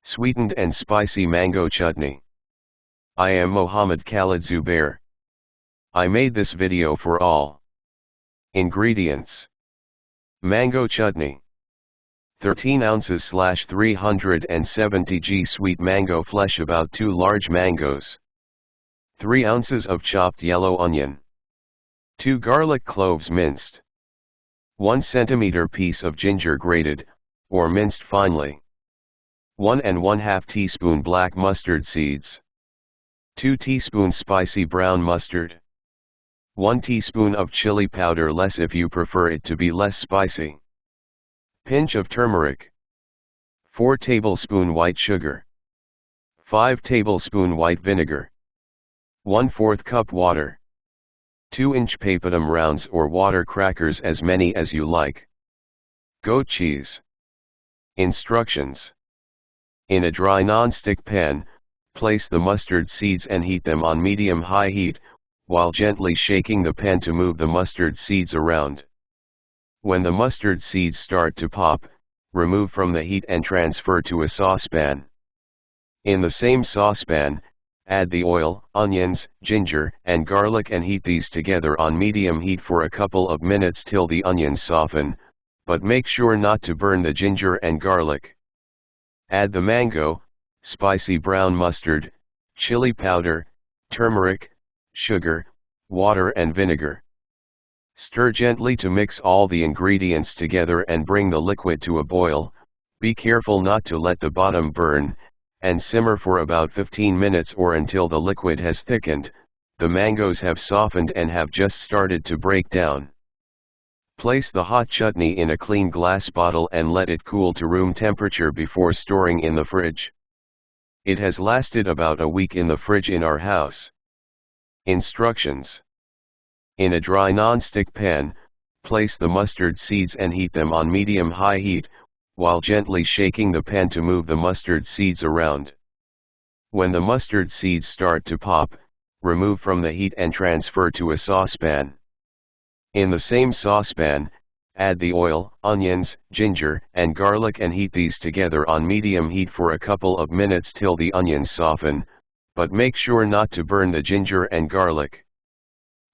Sweetened and spicy mango chutney. I am Khaled Zubair. I made this video for all. Ingredients: mango chutney, 13 ounces / 370 g sweet mango flesh, about 2 large mangoes, 3 ounces of chopped yellow onion, 2 garlic cloves minced, 1 centimeter piece of ginger grated, or minced finely, 1 1/2 teaspoon black mustard seeds, 2 teaspoons spicy brown mustard, 1 teaspoon of chili powder, less if you prefer it to be less spicy, pinch of turmeric, 4 tablespoon white sugar, 5 tablespoon white vinegar, 1/4 cup water, 2-inch papadum rounds or water crackers, as many as you like. Goat cheese. Instructions: in a dry non-stick pan, place the mustard seeds and heat them on medium-high heat, while gently shaking the pan to move the mustard seeds around. When the mustard seeds start to pop, remove from the heat and transfer to a saucepan. In the same saucepan, add the oil, onions, ginger, and garlic and heat these together on medium heat for a couple of minutes till the onions soften, but make sure not to burn the ginger and garlic. Add the mango, spicy brown mustard, chili powder, turmeric, sugar, water and vinegar. Stir gently to mix all the ingredients together and bring the liquid to a boil. Be careful not to let the bottom burn, and simmer for about 15 minutes or until the liquid has thickened, the mangoes have softened and have just started to break down. Place the hot chutney in a clean glass bottle and let it cool to room temperature before storing in the fridge. It has lasted about a week in the fridge in our house. Instructions: in a dry non-stick pan, place the mustard seeds and heat them on medium-high heat, while gently shaking the pan to move the mustard seeds around. When the mustard seeds start to pop, remove from the heat and transfer to a saucepan. In the same saucepan, add the oil, onions, ginger, and garlic and heat these together on medium heat for a couple of minutes till the onions soften, but make sure not to burn the ginger and garlic.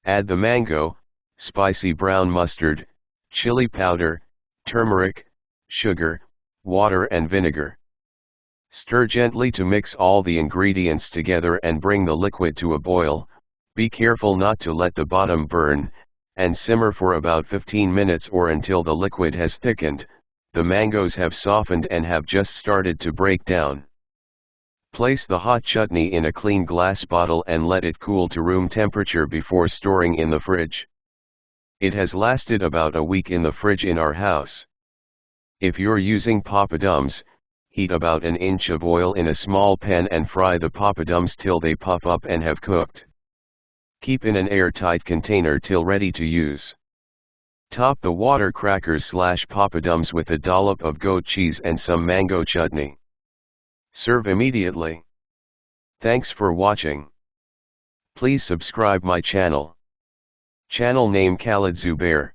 Add the mango, spicy brown mustard, chili powder, turmeric, sugar, water and vinegar. Stir gently to mix all the ingredients together and bring the liquid to a boil. Be careful not to let the bottom burn, and simmer for about 15 minutes or until the liquid has thickened, the mangoes have softened and have just started to break down. Place the hot chutney in a clean glass bottle and let it cool to room temperature before storing in the fridge. It has lasted about a week in the fridge in our house. If you're using papadums, heat about 1 inch of oil in a small pan and fry the papadums till they puff up and have cooked. Keep in an airtight container till ready to use. Top the water crackers / papadums with a dollop of goat cheese and some mango chutney. Serve immediately. Thanks for watching. Please subscribe my channel. Channel name Khaled Zubair.